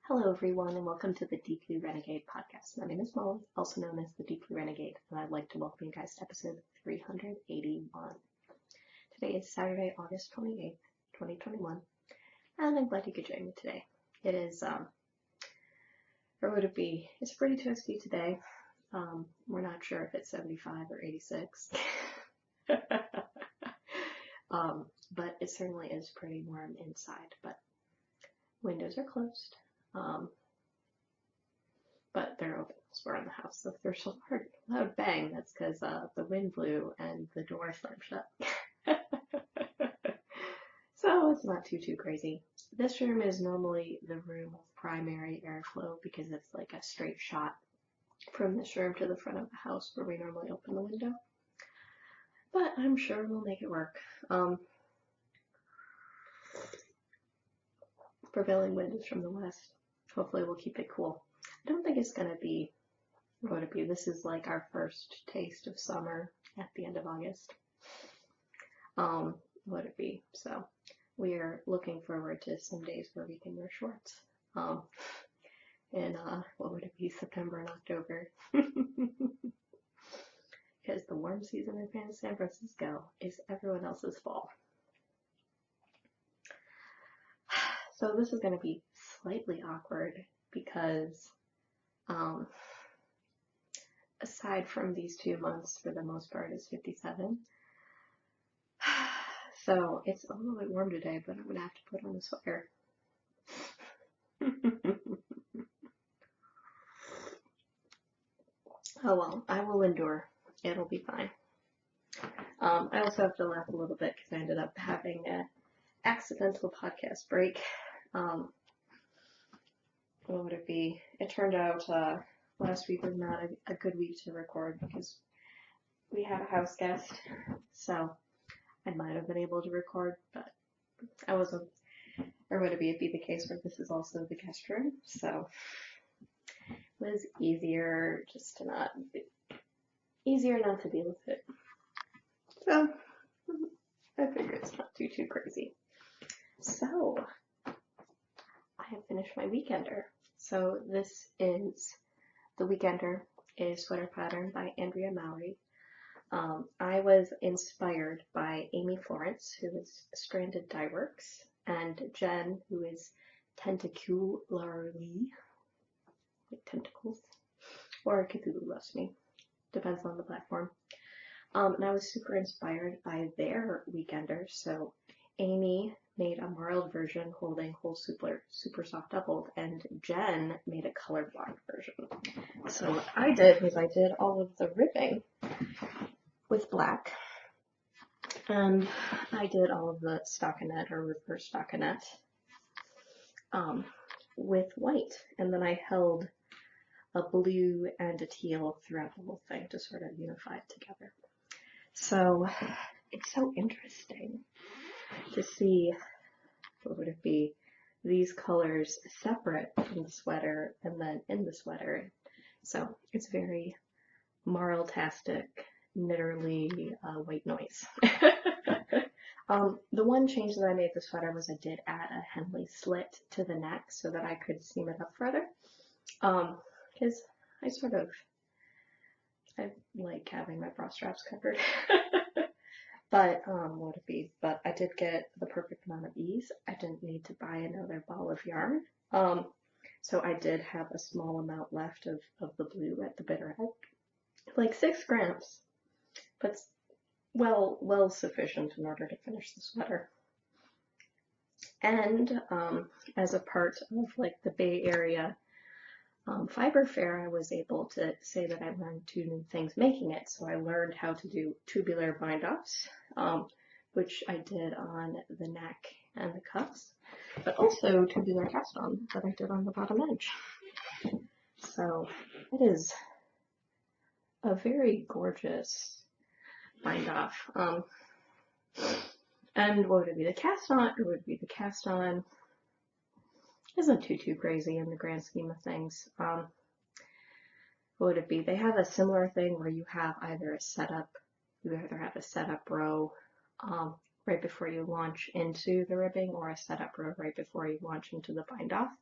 Hello, everyone, and welcome to the Deeply Renegade podcast. My name is Molly, also known as the Deeply Renegade, and I'd like to welcome you guys to episode 381. Today is Saturday, August 28th, 2021, and I'm glad you could join me today. It is, or would it be, it's pretty toasty today. We're not sure if it's 75 or 86. But it certainly is pretty warm inside, but windows are closed. But they're open because we're in the house. So if there's a loud bang, that's because the wind blew and the door slammed shut. So it's not too crazy. This room is normally the room of primary airflow because it's like a straight shot from this room to the front of the house where we normally open the window. But I'm sure we'll make it work. Prevailing wind is from the west. Hopefully we'll keep it cool. I don't think it's gonna be, what would it be? This is like our first taste of summer at the end of August. What would it be? So we are looking forward to some days where we can wear shorts. What would it be? September and October. Because the warm season in San Francisco is everyone else's fall. So this is going to be slightly awkward because aside from these 2 months, for the most part, it's 57. So it's a little bit warm today, but I'm going to have to put on a sweater. Oh well, I will endure. It'll be fine. I also have to laugh a little bit because I ended up having an accidental podcast break. What would it be? It turned out last week was not a good week to record because we had a house guest, so I might have been able to record, but I wasn't. Or would it be the case where this is also the guest room, so it was easier not to deal with it. So I figure it's not too crazy. So I have finished my weekender. So this is the Weekender, a sweater pattern by Andrea Mowry. I was inspired by Amy Florence, who is Stranded Dye Works, and Jen, who is Tentacularly, like tentacles, or Cthulhu Loves Me, depends on the platform. And I was super inspired by their Weekender. So Amy made a marled version holding whole super soft doubled, and Jen made a colorblind version. So what I did was I did all of the ribbing with black, and I did all of the stockinette or reverse stockinette with white, and then I held a blue and a teal throughout the whole thing to sort of unify it together. So it's so interesting to see, what would it be, these colors separate from the sweater and then in the sweater. So it's very marl-tastic, knitterly white noise. The one change that I made the sweater was I did add a Henley slit to the neck so that I could seam it up further. Because I like having my bra straps covered. But what would it be? But I did get the perfect amount of ease. I didn't need to buy another ball of yarn. So I did have a small amount left of the blue at the bitter end, like 6 grams, but well sufficient in order to finish the sweater. And as a part of like the Bay Area fiber fair, I was able to say that I learned 2 new things making it. So I learned how to do tubular bind-offs, which I did on the neck and the cuffs, but also tubular cast-on that I did on the bottom edge. So it is a very gorgeous bind-off. And what would it be? The cast-on, or would it be the cast-on? Isn't too crazy in the grand scheme of things. What would it be? They have a similar thing where you have either a setup row right before you launch into the ribbing, or a setup row right before you launch into the bind off.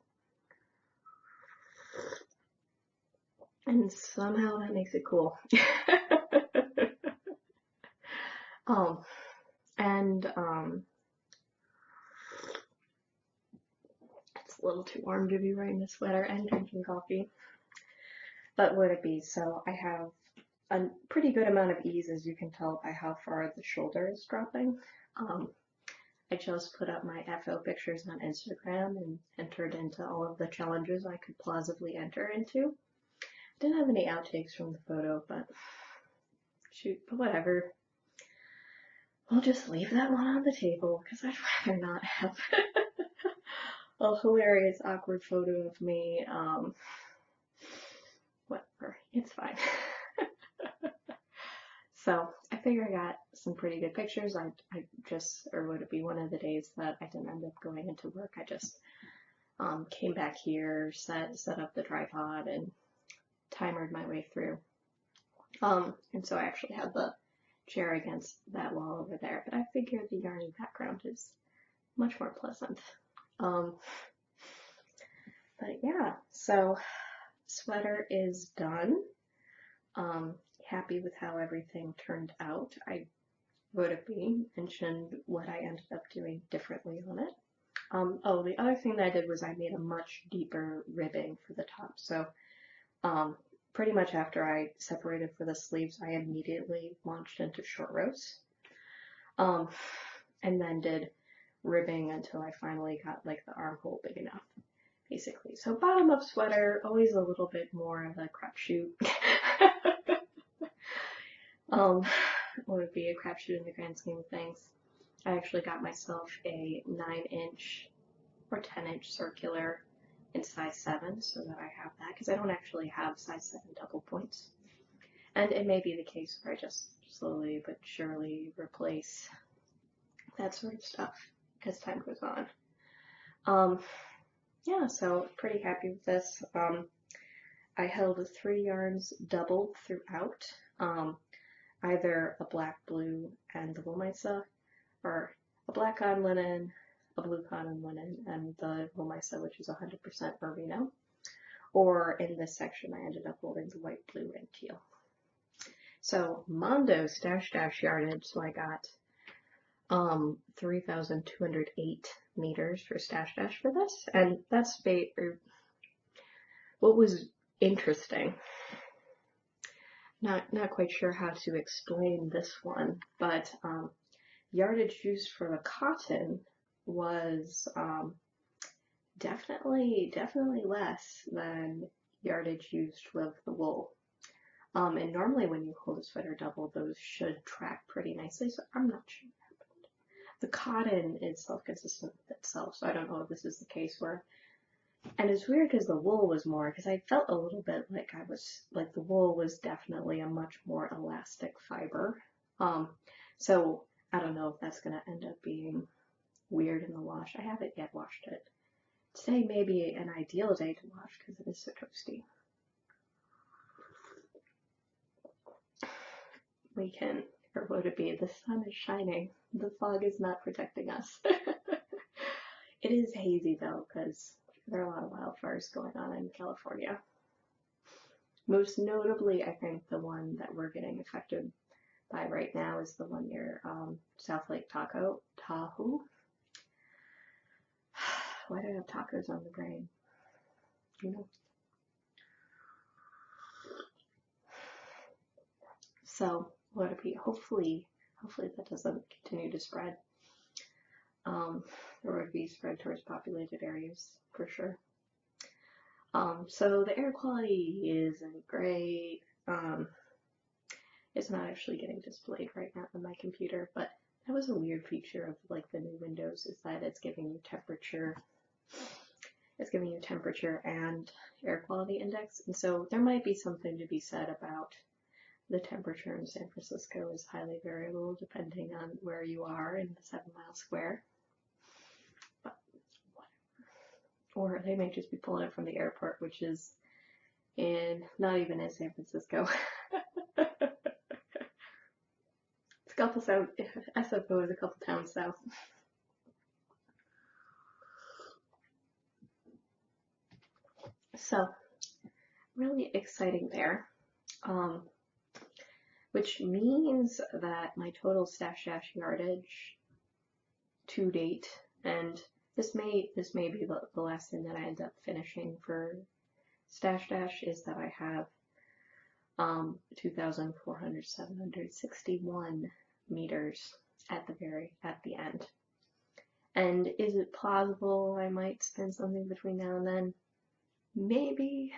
And somehow that makes it cool. um, and it's a little too warm to be wearing the sweater and drinking coffee. But would it be? So I have a pretty good amount of ease, as you can tell by how far the shoulder is dropping. I just put up my FO pictures on Instagram and entered into all of the challenges I could plausibly enter into. Didn't have any outtakes from the photo, but shoot, but whatever. We'll just leave that one on the table because I'd rather not have a hilarious, awkward photo of me. Whatever, it's fine. So I figure I got some pretty good pictures. I just, or would it be one of the days that I didn't end up going into work? I just came back here, set up the tripod, and timered my way through. And so I actually had the chair against that wall over there, but I figured the yarny background is much more pleasant. But yeah, so sweater is done. Happy with how everything turned out. I would have mentioned what I ended up doing differently on it. Oh, the other thing that I did was I made a much deeper ribbing for the top. So pretty much after I separated for the sleeves, I immediately launched into short rows. And then did ribbing until I finally got like the armhole big enough, basically. So bottom of sweater, always a little bit more of a crapshoot. Would it be a crapshoot in the grand scheme of things? I actually got myself a 9-inch or 10-inch circular in size 7 so that I have that, because I don't actually have size 7 double points. And it may be the case where I just slowly but surely replace that sort of stuff as time goes on. Yeah, so pretty happy with this. I held 3 yarns doubled throughout, either a black, blue, and the Woolmisa, or a black cotton linen, a blue cotton linen, and the Woolmisa, which is 100% merino. Or in this section, I ended up holding the white, blue, and teal. So Mondo stash dash yardage, so I got 3,208 meters for stash dash for this, and that's what was interesting. Not quite sure how to explain this one, but yardage used for the cotton was definitely less than yardage used with the wool. And normally when you hold a sweater double, those should track pretty nicely, so I'm not sure what happened. The cotton is self-consistent with itself, so I don't know if this is the case where. And it's weird because the wool was more, because I felt a little bit like the wool was definitely a much more elastic fiber. So I don't know if that's going to end up being weird in the wash. I haven't yet washed it. Today may be an ideal day to wash because it is so toasty. We can, or would it be, the sun is shining. The fog is not protecting us. It is hazy though, because there are a lot of wildfires going on in California. Most notably, I think the one that we're getting affected by right now is the one near South Lake Tahoe. Why do I have tacos on the brain? You know. So would it be? Hopefully that doesn't continue to spread. Or would be spread towards populated areas for sure. So the air quality isn't great. It's not actually getting displayed right now on my computer, but that was a weird feature of like the new Windows, is that it's giving you temperature. It's giving you temperature and air quality index, and so there might be something to be said about the temperature in San Francisco is highly variable depending on where you are in the 7-mile square. But whatever. Or they may just be pulling it from the airport, which is not even in San Francisco. It's a couple south. SFO is a couple towns south. So really exciting there. Which means that my total stash yardage to date, and this may be the last thing that I end up finishing for stash is that I have 2,761 meters at the end. And is it plausible I might spend something between now and then? Maybe.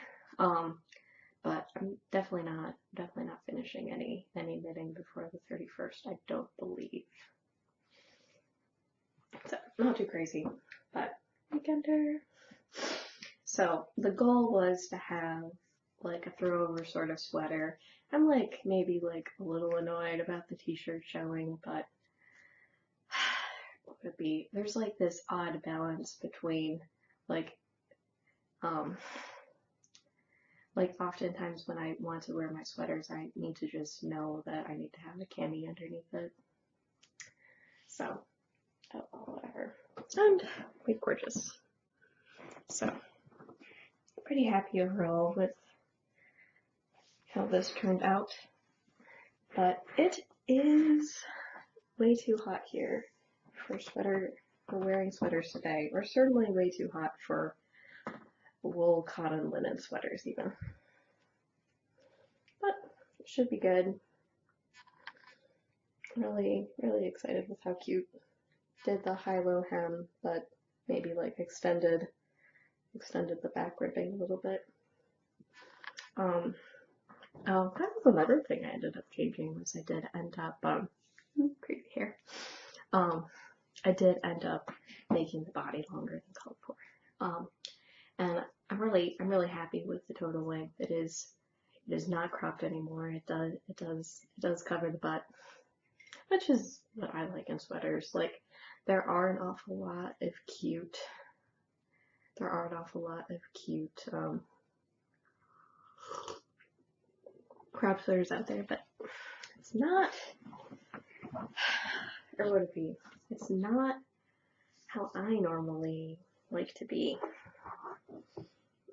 But I'm definitely not finishing any knitting before the 31st, I don't believe. So, not too crazy, but weekender. So, the goal was to have like a throwover sort of sweater. I'm like maybe like a little annoyed about the t-shirt showing, but what would it be? There's like this odd balance between like oftentimes when I want to wear my sweaters, I need to just know that I need to have a cami underneath it. So, whatever. And quite gorgeous. So, pretty happy overall with how this turned out. But it is way too hot here for wearing sweaters today, or certainly way too hot for wool, cotton, linen sweaters even. But it should be good. Really, really excited with how cute. Did the high-low hem, but maybe like extended the back ribbing a little bit. Oh, that was another thing I ended up changing was I did end up creepy hair. I did end up making the body longer than called for. And I'm really happy with the total length. It is not cropped anymore. It does cover the butt, which is what I like in sweaters. Like there are an awful lot of cute crop sweaters out there, but it's not, or would it be? It's not how I normally like to be.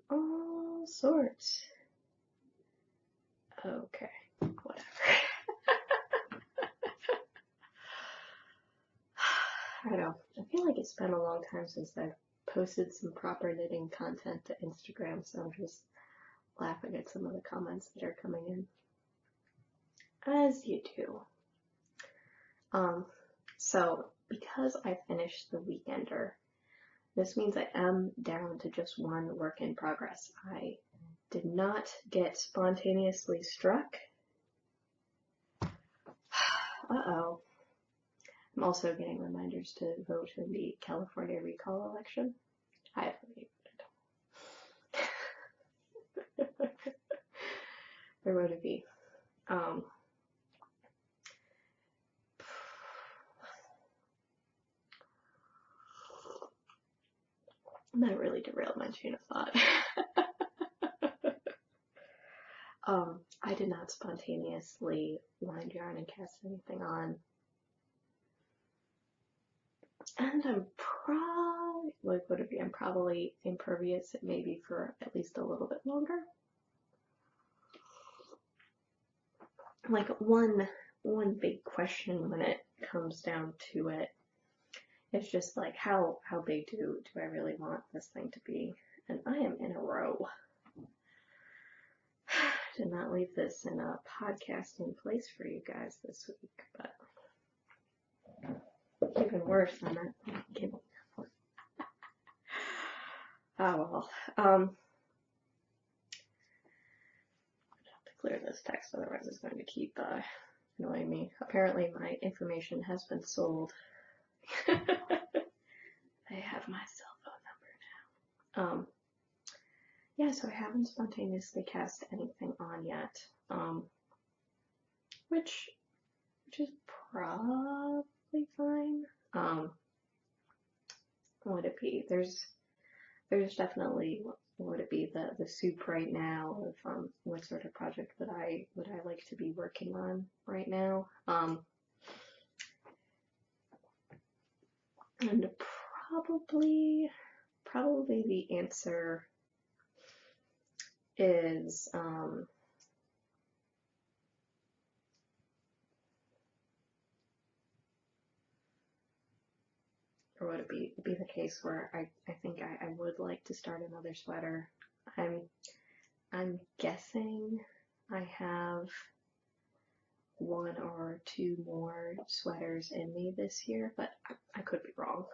All sorts. Okay, whatever. I don't know. I feel like it's been a long time since I've posted some proper knitting content to Instagram, so I'm just laughing at some of the comments that are coming in. As you do. So because I finished the weekender, this means I am down to just one work in progress. I did not get spontaneously struck. Uh-oh. I'm also getting reminders to vote in the California recall election. I haven't voted. Or would it be? That really derailed my train of thought. I did not spontaneously wind yarn and cast anything on. And I'm probably impervious maybe for at least a little bit longer. Like one big question when it comes down to it is just like how big do I really want this thing to be? And I am in a row. Did not leave this in a podcasting place for you guys this week, but even worse than that. Oh well. I have to clear this text, otherwise it's going to keep annoying me. Apparently my information has been sold. I have my cell phone number now. Yeah, so I haven't spontaneously cast anything on yet. Which is probably fine. What would it be? There's definitely, what would it be, the soup right now of what sort of project would I like to be working on right now. And probably the answer is, or would it be the case where I think I would like to start another sweater. I'm guessing I have 1 or 2 more sweaters in me this year, but I could be wrong.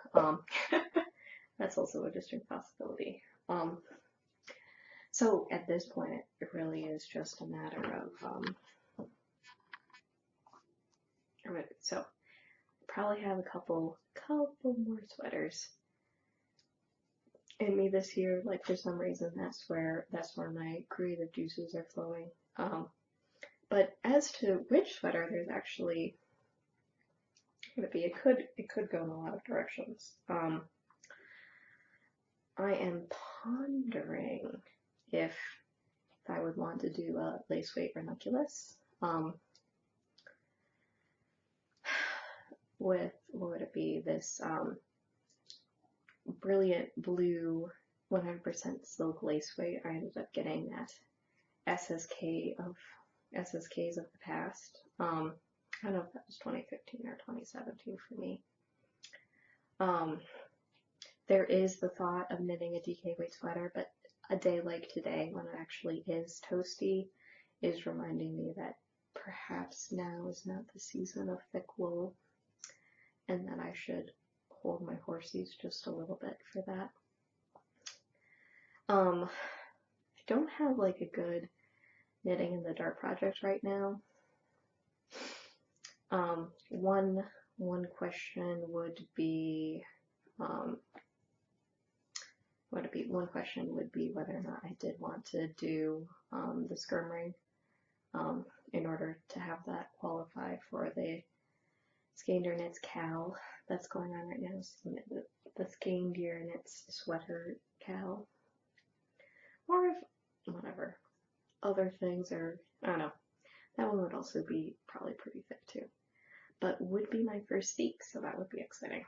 That's also a distinct possibility. So at this point, it really is just a matter of, so probably have a couple more sweaters in me this year. Like, for some reason, that's where my creative juices are flowing. But as to which sweater, there's actually gonna be, it could go in a lot of directions. I am pondering if I would want to do a lace weight ranunculus with, what would it be, this brilliant blue 100% silk lace weight. I ended up getting that SSKs of the past. I don't know if that was 2015 or 2017 for me. There is the thought of knitting a DK weight sweater, but a day like today, when it actually is toasty, is reminding me that perhaps now is not the season of thick wool, and that I should hold my horses just a little bit for that. I don't have like a good knitting in the dark project right now. One question would be, one question would be whether or not I did want to do the skirm ring in order to have that qualify for the Skandir Knits Cal that's going on right now. The Skandir Knits Sweater Cal. Or if, whatever, other things are, I don't know. That one would also be probably pretty thick too. But would be my first seek, so that would be exciting.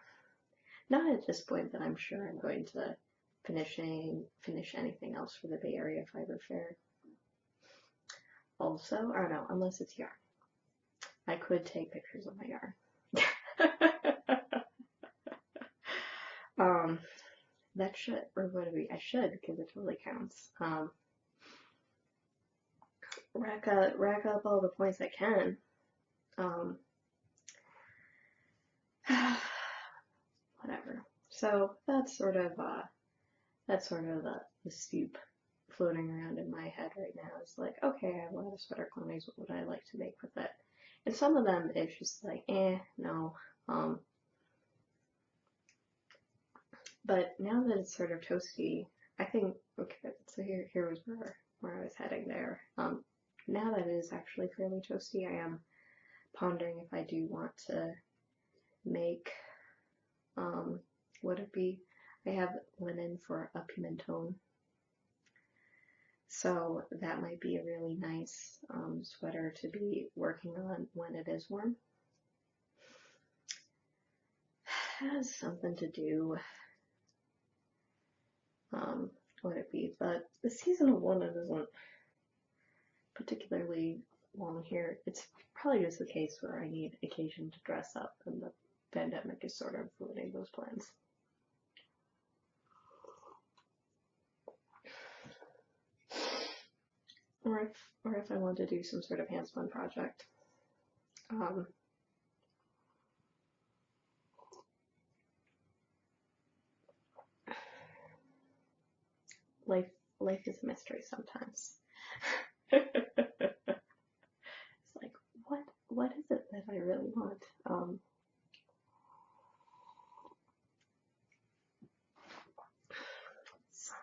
Not at this point that I'm sure I'm going to finish anything else for the Bay Area Fiber Fair. Also, I don't know, unless it's yarn. I could take pictures of my yarn. That should, or what do we, I should, because it totally counts. Rack up all the points I can. Whatever. So that's sort of the soup floating around in my head right now. It's like, okay, I have a lot of sweater clones. What would I like to make with it? And some of them, it's just like, no. But now that it's sort of toasty, I think, okay, so here was where I was heading there. Now that it is actually fairly toasty, I am pondering if I do want to make, would it be, I have linen for a pimenton, so that might be a really nice sweater to be working on when it is warm. It has something to do, would it be, but the season of linen isn't particularly long here. It's probably just the case where I need occasion to dress up, and the pandemic is sort of ruining those plans. Or if I want to do some sort of handspun project. Life is a mystery sometimes. It's like, what is it that I really want? It's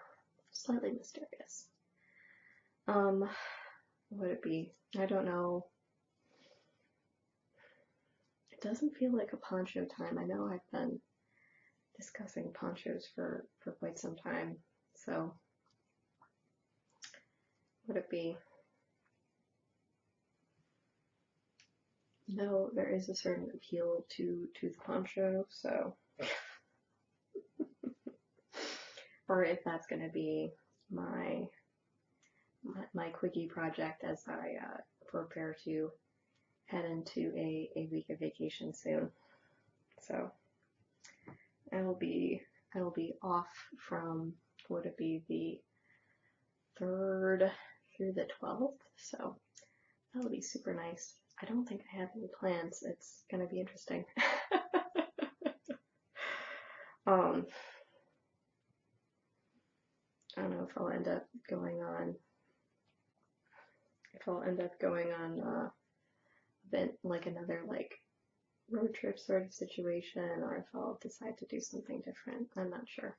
slightly mysterious. Would it be? I don't know. It doesn't feel like a poncho time. I know I've been discussing ponchos for quite some time, so would it be? No, there is a certain appeal to the poncho, so or if that's gonna be my my quickie project as I prepare to head into a week of vacation soon. So I will be off from, would it be the 3rd through the 12th? So that'll be super nice. I don't think I have any plans. It's gonna be interesting. I don't know if I'll end up going on like another like road trip sort of situation, or if I'll decide to do something different. I'm not sure.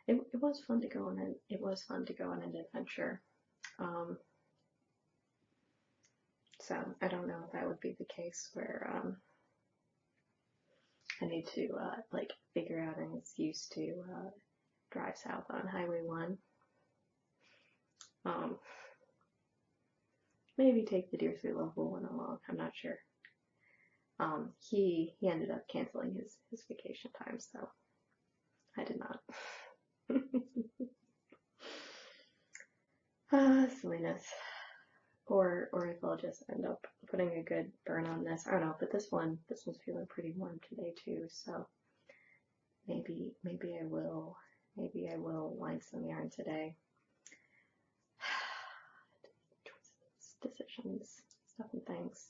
It was fun to go on an adventure. So I don't know if that would be the case where I need to like figure out an excuse to drive south on Highway 1. Maybe take the Deer through Local one along. I'm not sure. He ended up canceling his vacation time, so I did not. Silliness. Or if I'll just end up putting a good burn on this. I don't know, but this one's feeling pretty warm today too, so maybe I will wind some yarn today. Decisions, stuff and things.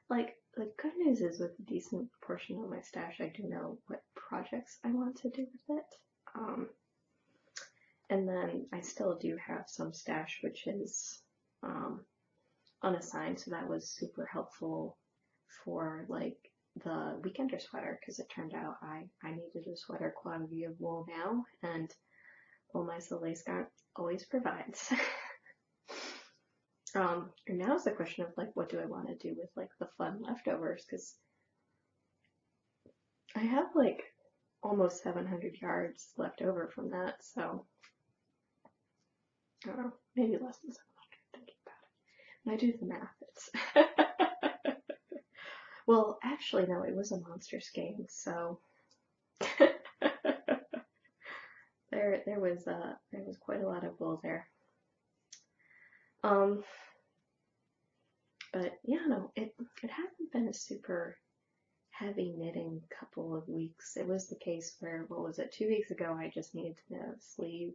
Like, the good news is with a decent portion of my stash, I do know what projects I want to do with it. And then I still do have some stash which is unassigned, so that was super helpful for like the weekender sweater, because it turned out I needed a sweater quantity of wool now, and well, my Soleil Scout always provides. And now is the question of like, what do I want to do with like the fun leftovers, because I have like almost 700 yards left over from that, so I don't know, maybe less than 700 thinking about it. When I do the math, it's well, actually no, it was a monster game, so there was quite a lot of wool there. But yeah, no, it hasn't been a super heavy knitting couple of weeks. It was the case where, what was it, 2 weeks ago I just needed to knit a sleeve,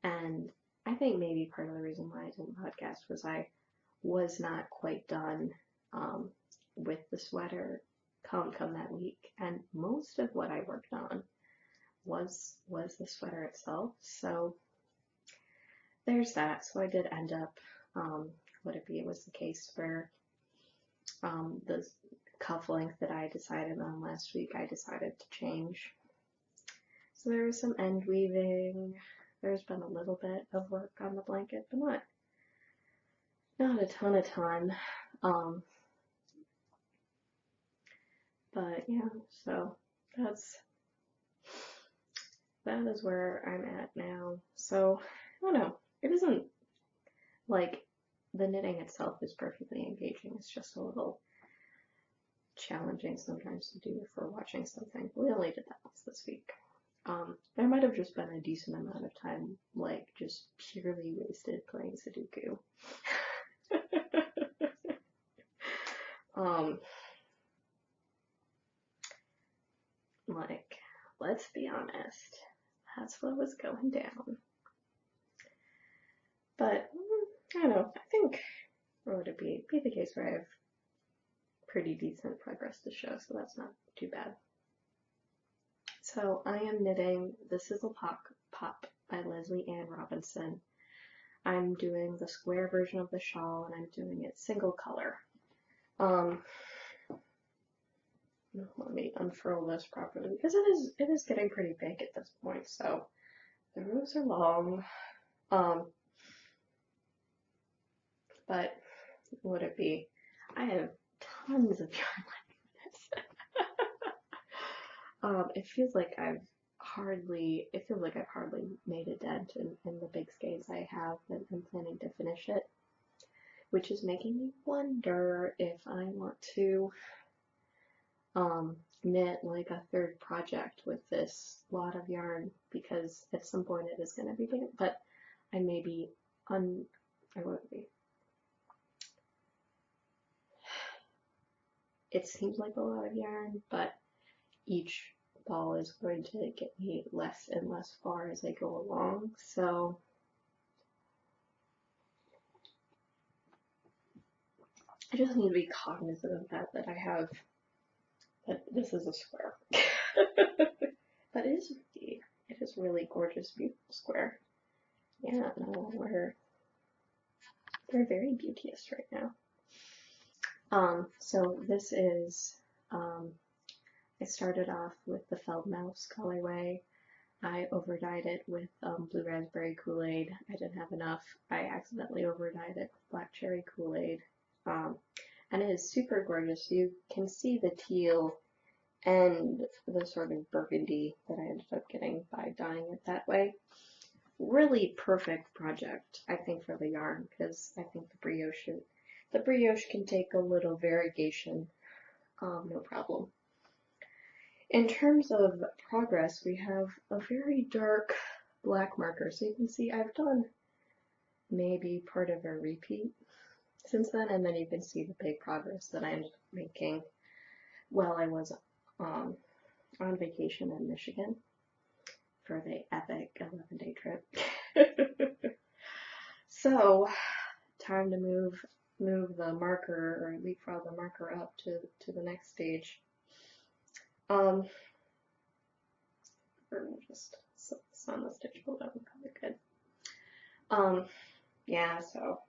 and I think maybe part of the reason why I didn't podcast was I was not quite done with the sweater come that week, and most of what I worked on was the sweater itself, so there's that. So I did end up, it was the case where the cuff length that I decided on last week, I decided to change. So there was some end weaving. There's been a little bit of work on the blanket, but not a ton. But yeah, so that is where I'm at now. So I don't know. It isn't like the knitting itself is perfectly engaging. It's just a little challenging sometimes to do if we're watching something. We only did that once this week. There might have just been a decent amount of time, like, just purely wasted playing Sudoku. Like, let's be honest, that's what was going down. But, I don't know, I think, or would it be the case where I have pretty decent progress to show, so that's not too bad. So I am knitting The Sizzle Pop by Leslie Ann Robinson. I'm doing the square version of the shawl, and I'm doing it single color. Let me unfurl this properly, because it is getting pretty big at this point, so the rows are long. But would it be? I have tons of yarn left for this. It feels like I've hardly made a dent in the big skeins I have, and I'm planning to finish it, which is making me wonder if I want to knit like a third project with this lot of yarn, because at some point it is going to be big. But I may be I won't be. It seems like a lot of yarn, but each ball is going to get me less and less far as I go along, so I just need to be cognizant of that that this is a square. But it is really gorgeous, beautiful square. Yeah, no, we're very beauteous right now. So this is, I started off with the Feldmouse colorway. I overdyed it with blue raspberry Kool-Aid. I didn't have enough. I accidentally overdyed it with black cherry Kool-Aid. And it is super gorgeous. You can see the teal and the sort of burgundy that I ended up getting by dyeing it that way. Really perfect project, I think, for the yarn, because I think the brioche can take a little variegation, no problem. In terms of progress, we have a very dark black marker, so you can see I've done maybe part of a repeat since then, and then you can see the big progress that I ended up making while I was on vacation in Michigan for the epic 11-day trip. So, time to move the marker, or leapfrog the marker up to the next stage. Just on the stitch pull down, probably good. Yeah, so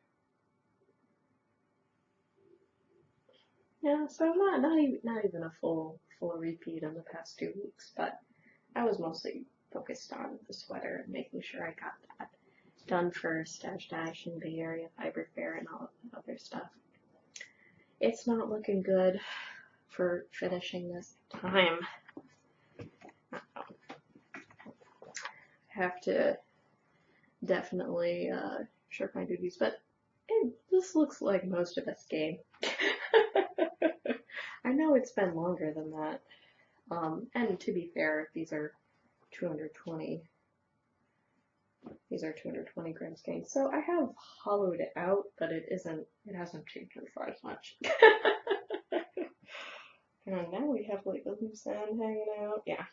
not even a full repeat in the past 2 weeks, but I was mostly focused on the sweater and making sure I got that done first, dash and Bay Area Fiber Fair and all of that other stuff. It's not looking good for finishing this time. I have to definitely shirk my duties, but this looks like most of this game. I know it's been longer than that, and to be fair, these are 220 gram skeins, so I have hollowed it out, but it hasn't changed for as much. And now we have like the loose end hanging out. Yeah.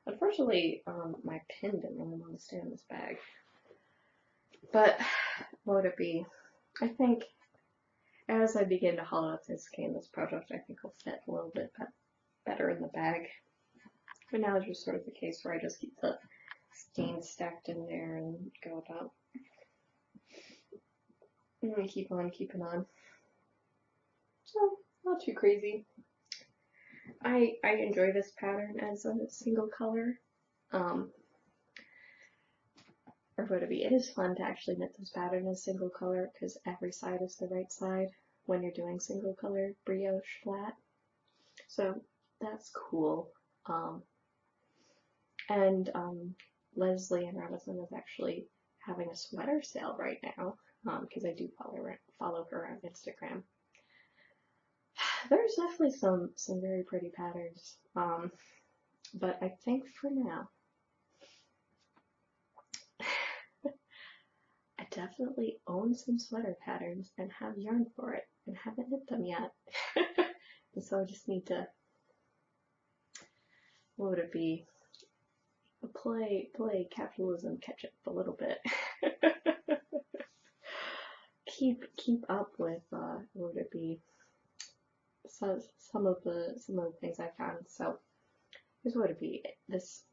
Unfortunately, my pin didn't really want to stay in this bag. But what would it be? I think as I begin to hollow out this skein, this project, I think will fit a little bit better in the bag. But now it's just sort of the case where I just keep the skeins stacked in there and go about. And we keep on keeping on. So, not too crazy. I enjoy this pattern as a single color. Or would it be? It is fun to actually knit this pattern as single color because every side is the right side when you're doing single color brioche flat. So that's cool. Leslie and Robinson is actually having a sweater sale right now because I do follow her on Instagram. There's definitely some very pretty patterns, but I think for now, I definitely own some sweater patterns and have yarn for it and haven't knit them yet. And so I just need to, what would it be? Play capitalism catch up a little bit. keep up with what would it be? So some of the things I found. So here's what it'd be. This,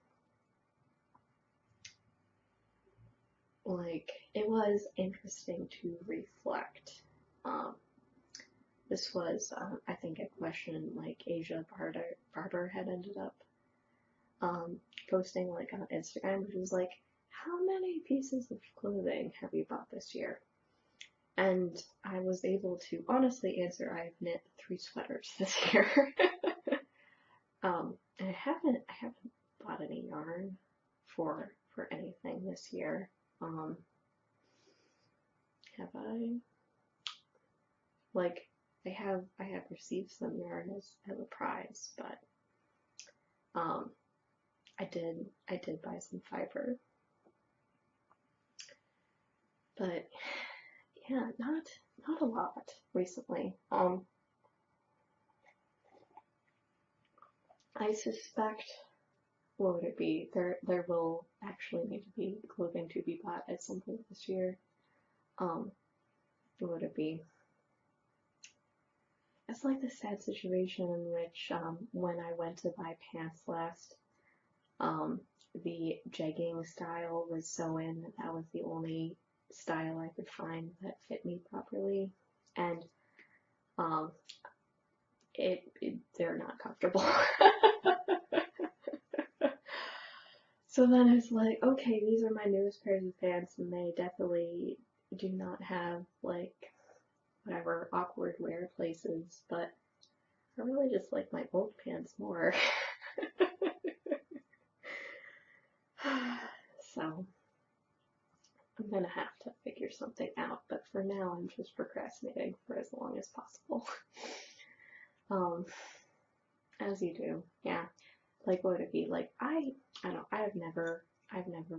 like, it was interesting to reflect. This was I think a question like Asia Barber had ended up posting like on Instagram, which was like, how many pieces of clothing have you bought this year? And I was able to honestly answer, I've knit 3 sweaters this year. And I haven't bought any yarn for anything this year. Have I? Like, I have received some yarn as a prize, but I did buy some fiber. But yeah, not a lot recently. I suspect, what would it be? There will actually need to be clothing to be bought at some point this year. What would it be? It's like the sad situation in which when I went to buy pants last, the jegging style was so in that that was the only style I could find that fit me properly, and um, they're not comfortable. So then it's like, okay, these are my newest pairs of pants, and they definitely do not have like whatever awkward wear places, but I really just like my old pants more. So I'm gonna have to figure something out, but for now I'm just procrastinating for as long as possible. Um, as you do, yeah. Like what would it be? Like I don't I've never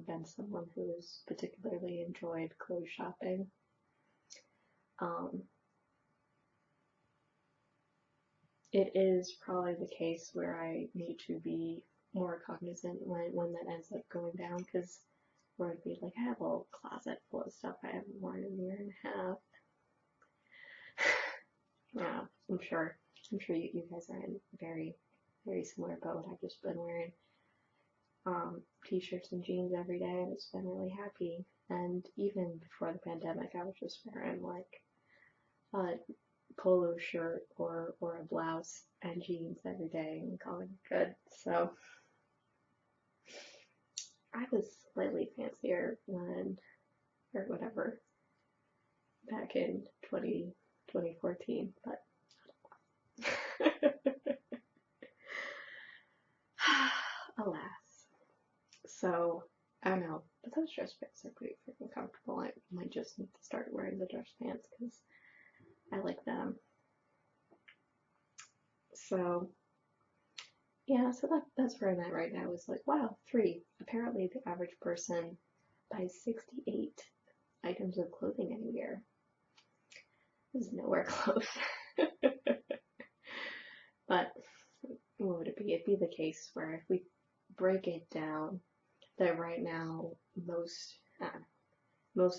been someone who's particularly enjoyed clothes shopping. Um, it is probably the case where I need to be more cognizant when that ends up going down, because where it'd be like I have a whole closet full of stuff I haven't worn in a year and a half. Yeah, I'm sure you guys are in very similar boat. I've just been wearing t-shirts and jeans every day, and it's been really happy. And even before the pandemic, I was just wearing like a polo shirt or a blouse and jeans every day and calling it good. So I was slightly fancier when, or whatever, back in 2014, but alas. So, I don't know, but those dress pants are pretty freaking comfortable. I might just need to start wearing the dress pants because I like them. So, yeah, so that's where I'm at right now. Is like, wow, 3. Apparently, the average person buys 68 items of clothing in a year. This is nowhere close. But what would it be? It'd be the case where if we break it down, that right now most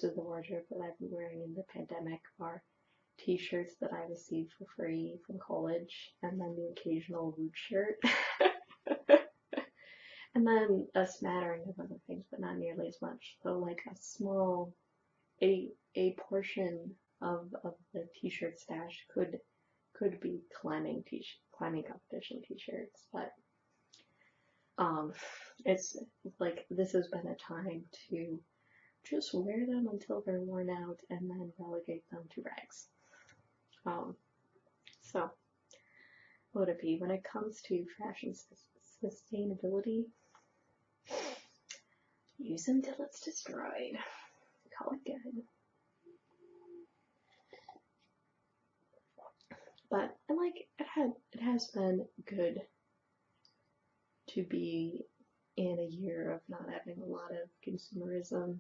of the wardrobe that I've been wearing in the pandemic are t-shirts that I received for free from college, and then the occasional Woot shirt. And then a smattering of other things, but not nearly as much. So like a small, a portion of the t-shirt stash could be climbing competition t-shirts, but it's like this has been a time to just wear them until they're worn out and then relegate them to rags. So what would it be when it comes to fashion sustainability? Use until it's destroyed. Call it good. But like it has been good to be in a year of not having a lot of consumerism.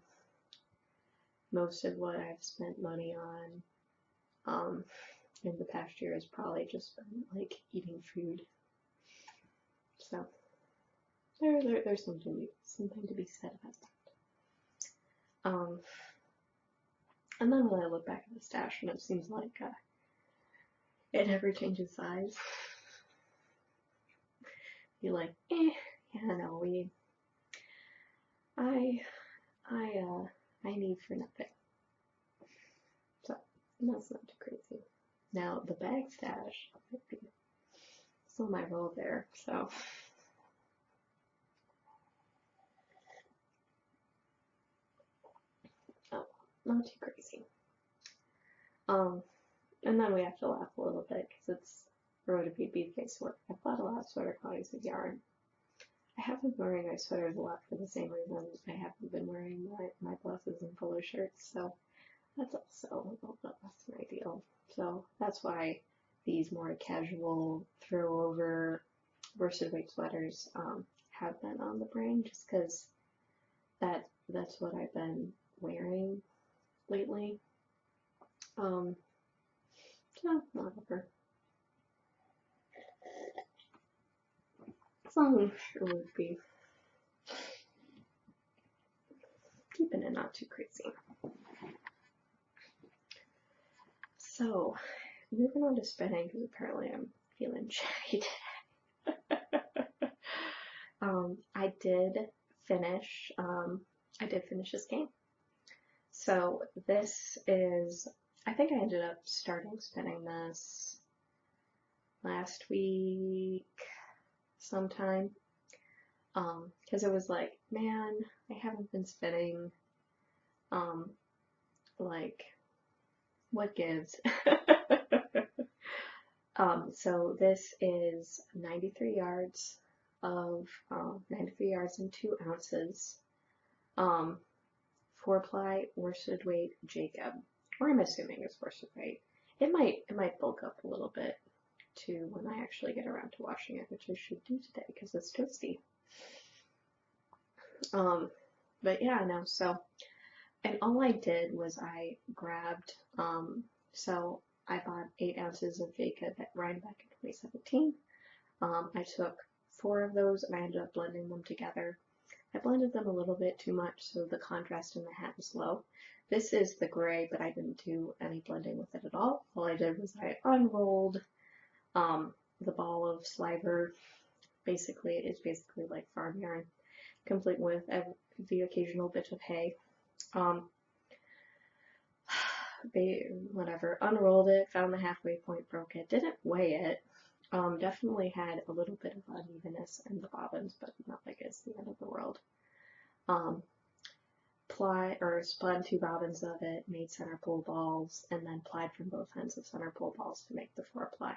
Most of what I've spent money on in the past year has probably just been like eating food. So there's something to be said about that. And then when I look back at the stash, and it seems like it never changes size. You're like, yeah, no, I need for nothing. So that's not too crazy. Now the bag stash might be still my role there, so. Oh, not too crazy. And then we have to laugh a little bit because it's road to be case work. I bought a lot of sweater quantities of yarn. I haven't been wearing my sweaters a lot for the same reason I haven't been wearing my blouses and polo shirts, so that's also a little bit less than ideal. So that's why these more casual throw over worsted weight sweaters have been on the brain, just because that's what I've been wearing lately. So whatever. As long as it would be keeping it not too crazy. So moving on to spinning, because apparently I'm feeling shy. I did finish this game. So this is, I think I ended up starting spinning this last week sometime. Because it was like, man, I haven't been spinning, like, what gives? So this is 93 yards of 93 yards and 2 ounces. 4-ply worsted weight Jacob, or I'm assuming it's worsted weight. It might bulk up a little bit too when I actually get around to washing it, which I should do today because it's toasty. But yeah, no. So, and all I did was I grabbed. So I bought 8 ounces of Jacob at Rhinebeck in 2017. I took 4 of those and I ended up blending them together. I blended them a little bit too much, so the contrast in the hat was low. This is the gray, but I didn't do any blending with it at all. All I did was I unrolled the ball of Sliver. Basically, it's basically like farm yarn, complete with the occasional bit of hay. Whatever, unrolled it, found the halfway point, broke it, didn't weigh it. Definitely had a little bit of unevenness in the bobbins, but not like it's the end of the world. Spun 2 bobbins of it, made center pull balls, and then plied from both ends of center pull balls to make the 4-ply.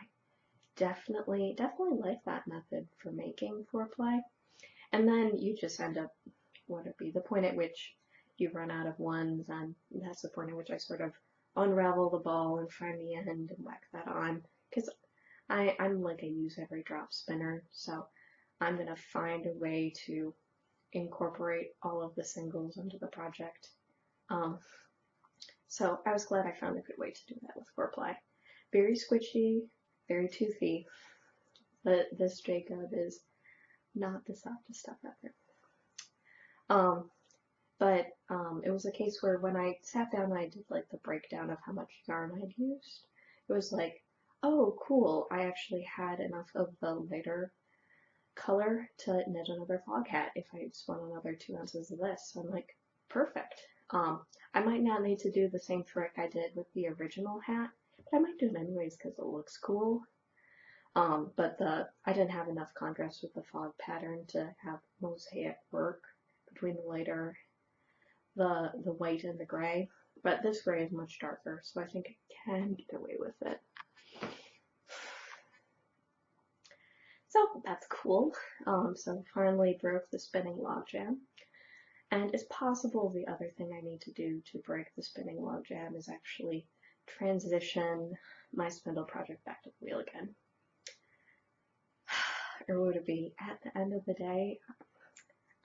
Definitely like that method for making 4-ply. And then you just end up, the point at which you run out of ones, and that's the point at which I sort of unravel the ball and find the end and whack that on. Because I'm like a use every drop spinner, so I'm gonna find a way to incorporate all of the singles into the project. So I was glad I found a good way to do that with 4-ply. Very squishy, very toothy, but this Jacob is not the softest stuff out there. But it was a case where when I sat down and I did like the breakdown of how much yarn I'd used, it was like, oh cool, I actually had enough of the lighter color to knit another fog hat if I spun another 2 ounces of this. So I'm like, perfect. I might not need to do the same trick I did with the original hat, but I might do it anyways because it looks cool. But I didn't have enough contrast with the fog pattern to have mosaic work between the lighter, the white and the gray. But this gray is much darker, so I think I can get away with it. So that's cool. So finally broke the spinning logjam. And it's possible the other thing I need to do to break the spinning logjam is actually transition my spindle project back to the wheel again. Or would it be at the end of the day,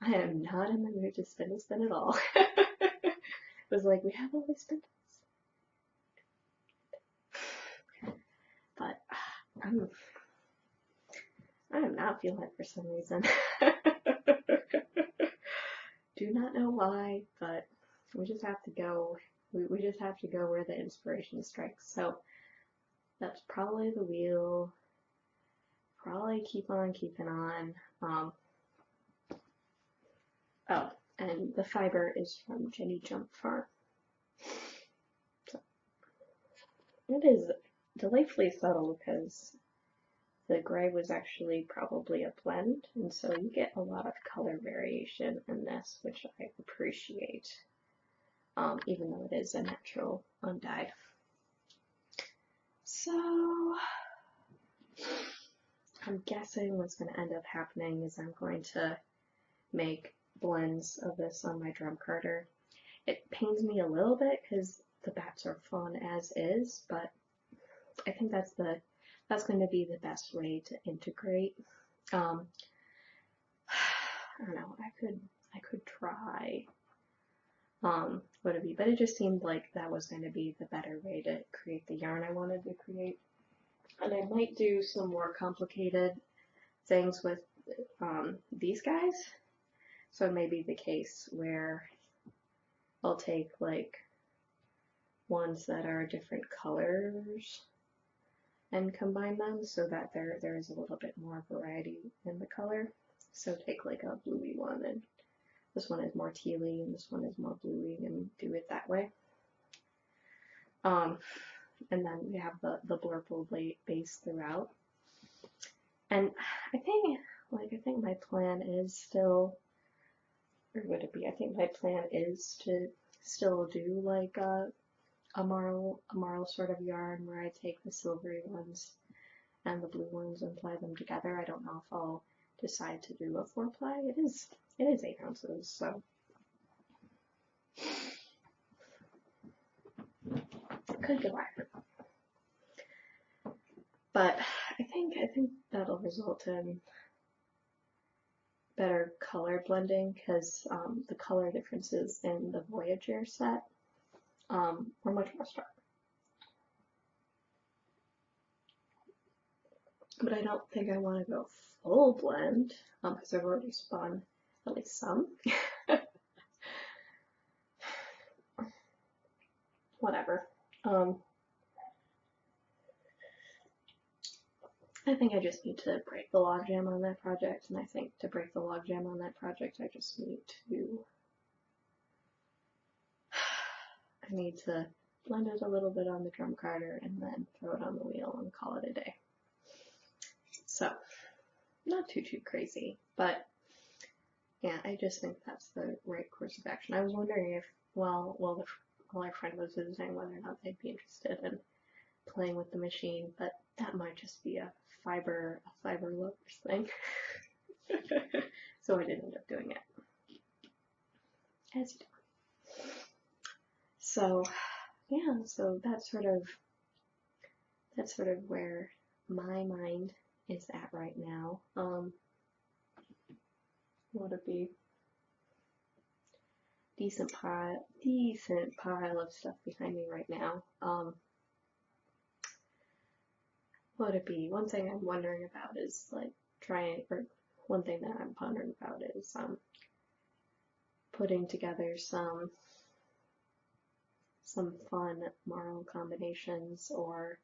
I am not in the mood to spin at all. It was like, we have all these spindles. But I am not feeling it for some reason. Do not know why, but we just have to go. We just have to go where the inspiration strikes. So that's probably the wheel. Probably keep on keeping on. Oh, and the fiber is from Jenny Jump Farm. So it is delightfully subtle because the gray was actually probably a blend, and so you get a lot of color variation in this, which I appreciate, even though it is a natural undyed. So I'm guessing what's going to end up happening is I'm going to make blends of this on my drum carder. It pains me a little bit because the bats are fun as is, but I think that's going to be the best way to integrate. I don't know. I could try would it be? But it just seemed like that was going to be the better way to create the yarn I wanted to create. And I might do some more complicated things with these guys. So it may be the case where I'll take like ones that are different colors and combine them so that there is a little bit more variety in the color. So take like a bluey one, and this one is more tealy and this one is more bluey, and do it that way. And then we have the blurple base throughout. And I think my plan is still, or would it be? I think my plan is to still do like a marl sort of yarn where I take the silvery ones and the blue ones and ply them together. I don't know if I'll decide to do a 4-ply. It is 8 ounces, so it could go higher. But I think that'll result in better color blending because the color differences in the Voyager set are much more stark. But I don't think I want to go full blend because I've already spun at least some. Whatever. I think I just need to break the logjam on that project, and I think to break the logjam on that project, I just need to blend it a little bit on the drum carder and then throw it on the wheel and call it a day. So, not too crazy, but yeah, I just think that's the right course of action. I was wondering if, while our friend was visiting, whether or not they'd be interested in playing with the machine, but that might just be a fiber lovers thing. So I didn't end up doing it. As you do. So yeah, so that's sort of where my mind is at right now. What would be decent pile of stuff behind me right now. What would it be? One thing I'm wondering about is like one thing that I'm pondering about is putting together some fun marl combinations, or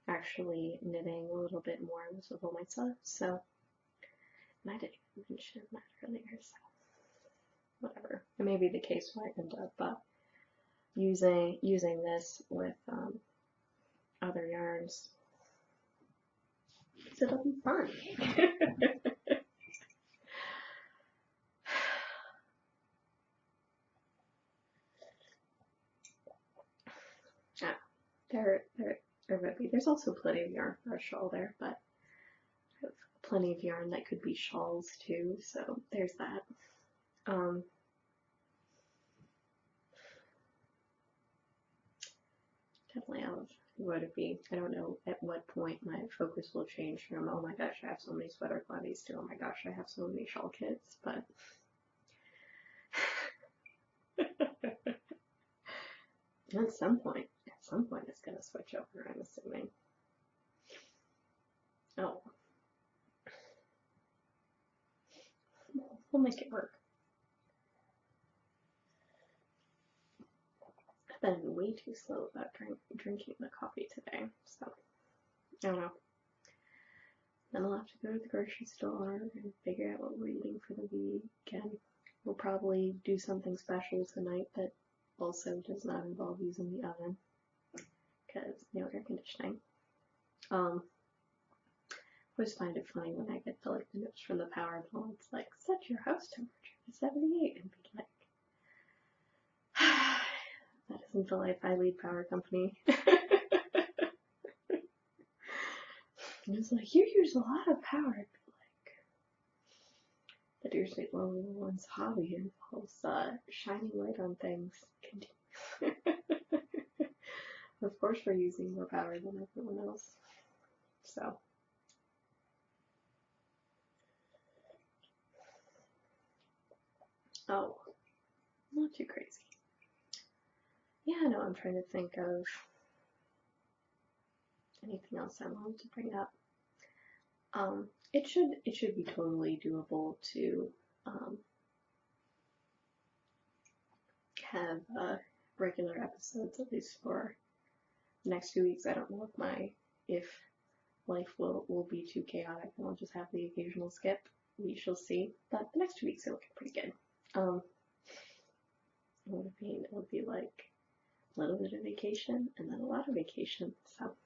actually knitting a little bit more with Vomica. So, and I didn't even mention that earlier, so whatever. It may be the case where I end up using this with other yarns. So it'll be fun. There's also plenty of yarn for a shawl there, but I have plenty of yarn that could be shawls too, so there's that. Definitely would it be? I don't know at what point my focus will change from, oh my gosh, I have so many sweater quantities, to, oh my gosh, I have so many shawl kits, but at some point it's going to switch over, I'm assuming. Oh. We'll make it work. I've been way too slow about drinking the coffee today, so I don't know. Then I'll have to go to the grocery store and figure out what we're eating for the weekend. We'll probably do something special tonight that also does not involve using the oven, because no air conditioning. I always find it funny when I get the notes from the power bill. It's like, set your house temperature to 78, and be like, that isn't the life I lead, power company. And it's like, you use a lot of power. I'd be like, that usually one's hobby involves shining light on things. Of course we're using more power than everyone else. So. Oh, not too crazy. yeah, no, I'm trying to think of anything else I wanted to bring up. It should be totally doable to have regular episodes at least for the next 2 weeks. I don't know if life will be too chaotic and I'll just have the occasional skip. We shall see. But the next 2 weeks are looking pretty good. It would be like a little bit of vacation and then a lot of vacation. So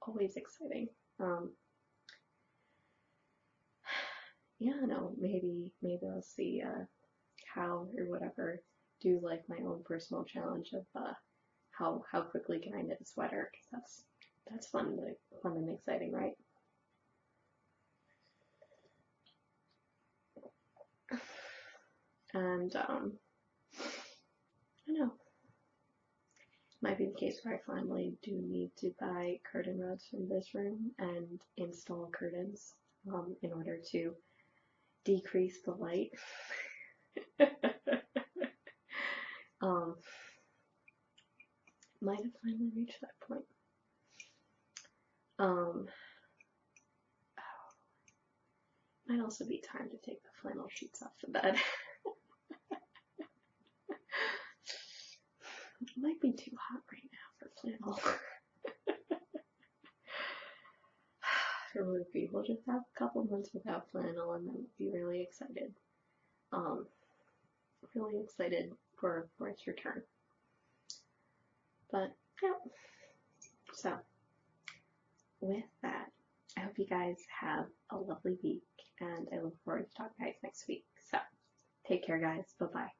always exciting. Yeah, no, maybe I'll see how or whatever, do like my own personal challenge of how quickly can I knit a sweater, because that's fun, like fun and exciting, right? And I don't know, might be the case where I finally do need to buy curtain rods from this room and install curtains in order to decrease the light. Might have finally reached that point. Might also be time to take the flannel sheets off the bed. It might be too hot right now for flannel. It would be. We'll just have a couple months without flannel and then we'll be really excited. Really excited for its return. But yeah. So with that, I hope you guys have a lovely week and I look forward to talking to you guys next week. So take care, guys. Bye bye.